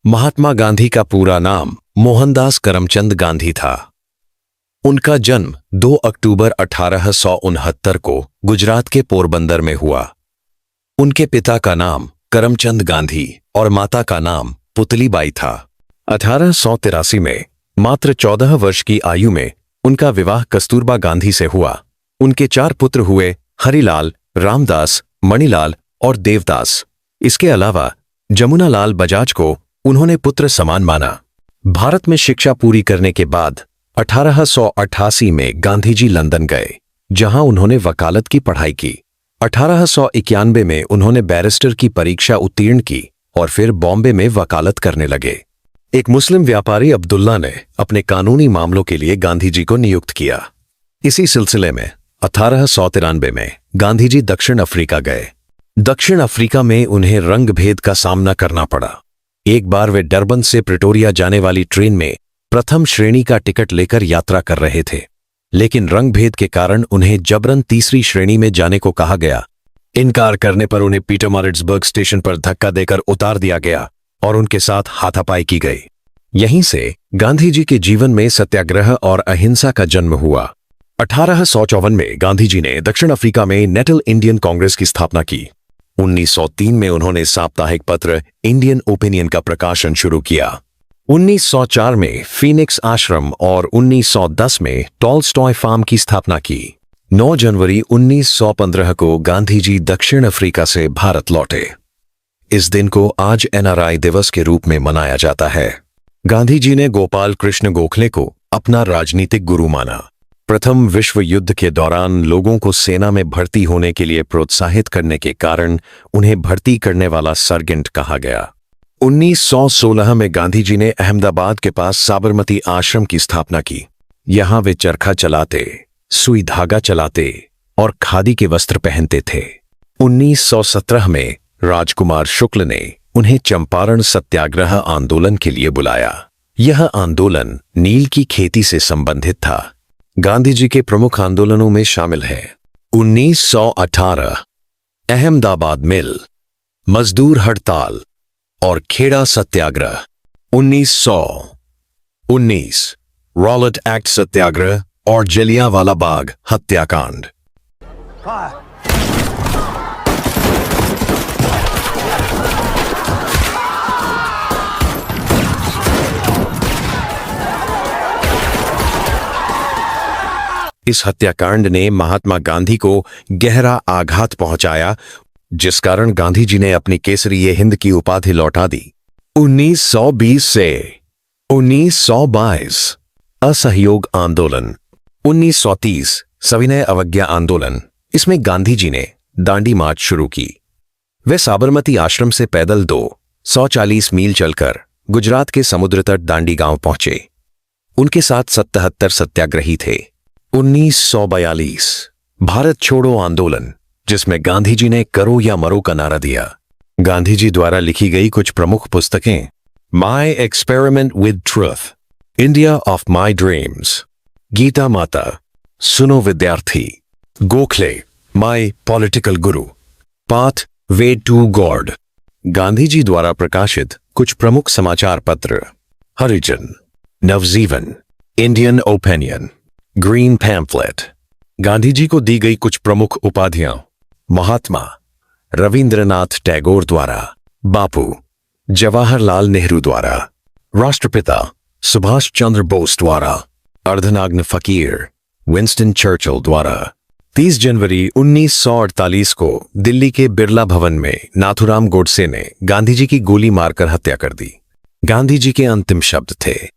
महात्मा गांधी का पूरा नाम मोहनदास करमचंद गांधी था। उनका जन्म 2 अक्टूबर 1869 को गुजरात के पोरबंदर में हुआ। उनके पिता का नाम करमचंद गांधी और माता का नाम पुतलीबाई था। 1883 में मात्र 14 वर्ष की आयु में उनका विवाह कस्तूरबा गांधी से हुआ। उनके 4 पुत्र हुए, हरिलाल, रामदास, मणिलाल और देवदास। इसके अलावा जमुनालाल बजाज को उन्होंने पुत्र समान माना। भारत में शिक्षा पूरी करने के बाद 1888 में गांधी जी लंदन गए, जहां उन्होंने वकालत की पढ़ाई की। 1891 में उन्होंने बैरिस्टर की परीक्षा उत्तीर्ण की और फिर बॉम्बे में वकालत करने लगे। एक मुस्लिम व्यापारी अब्दुल्ला ने अपने कानूनी मामलों के लिए गांधी जी को नियुक्त किया। इसी सिलसिले में 1893 में गांधी जी दक्षिण अफ्रीका गए। दक्षिण अफ्रीका में उन्हें रंग भेद का सामना करना पड़ा। एक बार वे डरबन से प्रिटोरिया जाने वाली ट्रेन में प्रथम श्रेणी का टिकट लेकर यात्रा कर रहे थे, लेकिन रंग भेद के कारण उन्हें जबरन तीसरी श्रेणी में जाने को कहा गया। इनकार करने पर उन्हें पीटरमारिट्सबर्ग स्टेशन पर धक्का देकर उतार दिया गया और उनके साथ हाथापाई की गई। यहीं से गांधी जी के जीवन में सत्याग्रह और अहिंसा का जन्म हुआ। 1854 में गांधी जी ने दक्षिण अफ्रीका में नेटल इंडियन कांग्रेस की स्थापना की। 1903 में उन्होंने साप्ताहिक पत्र इंडियन ओपिनियन का प्रकाशन शुरू किया। 1904 में फीनिक्स आश्रम और 1910 में टॉलस्टॉय फार्म की स्थापना की। 9 जनवरी 1915 को गांधी जी दक्षिण अफ्रीका से भारत लौटे। इस दिन को आज एनआरआई दिवस के रूप में मनाया जाता है। गांधी जी ने गोपाल कृष्ण गोखले को अपना राजनीतिक गुरु माना। प्रथम विश्व युद्ध के दौरान लोगों को सेना में भर्ती होने के लिए प्रोत्साहित करने के कारण उन्हें भर्ती करने वाला सरगेंट कहा गया। 1916 में गांधी जी ने अहमदाबाद के पास साबरमती आश्रम की स्थापना की। यहां वे चरखा चलाते, सुई धागा चलाते और खादी के वस्त्र पहनते थे। 1917 में राजकुमार शुक्ल ने उन्हें चंपारण सत्याग्रह आंदोलन के लिए बुलाया। यह आंदोलन नील की खेती से संबंधित था। गांधी जी के प्रमुख आंदोलनों में शामिल है 1918 अहमदाबाद मिल, मजदूर हड़ताल और खेड़ा सत्याग्रह। 1919 रॉलेट एक्ट सत्याग्रह और जलियांवाला बाग हत्याकांड। इस हत्याकांड ने महात्मा गांधी को गहरा आघात पहुंचाया, जिस कारण गांधी जी ने अपनी केसरीय हिंद की उपाधि लौटा दी। 1920 से 1922 असहयोग आंदोलन। 1930 सविनय अवज्ञा आंदोलन। इसमें गांधी जी ने दांडी मार्च शुरू की। वे साबरमती आश्रम से पैदल 240 मील चलकर गुजरात के समुद्र तट दांडी गांव पहुंचे। उनके साथ 77 सत्याग्रही थे। 1942 भारत छोड़ो आंदोलन, जिसमें गांधी जी ने करो या मरो का नारा दिया। गांधी जी द्वारा लिखी गई कुछ प्रमुख पुस्तकें: my experiment with truth, India of my dreams, Gita Mata, सुनो विद्यार्थी, Gokhale my political guru, pathway to God. Gandhi ji द्वारा प्रकाशित कुछ प्रमुख समाचार पत्र: Harijan, Navajivan, Indian Opinion, green pamphlet. Gandhi ji को दी गई कुछ प्रमुख उपाधियां: महात्मा रविंद्रनाथ टैगोर द्वारा, बापू जवाहरलाल नेहरू द्वारा, राष्ट्रपिता सुभाष चंद्र बोस द्वारा, अर्धनाग्न फकीर विंस्टन चर्चिल द्वारा। 30 जनवरी 1948 को दिल्ली के बिरला भवन में नाथूराम गोडसे ने गांधी जी की गोली मारकर हत्या कर दी। गांधी जी के अंतिम शब्द थे,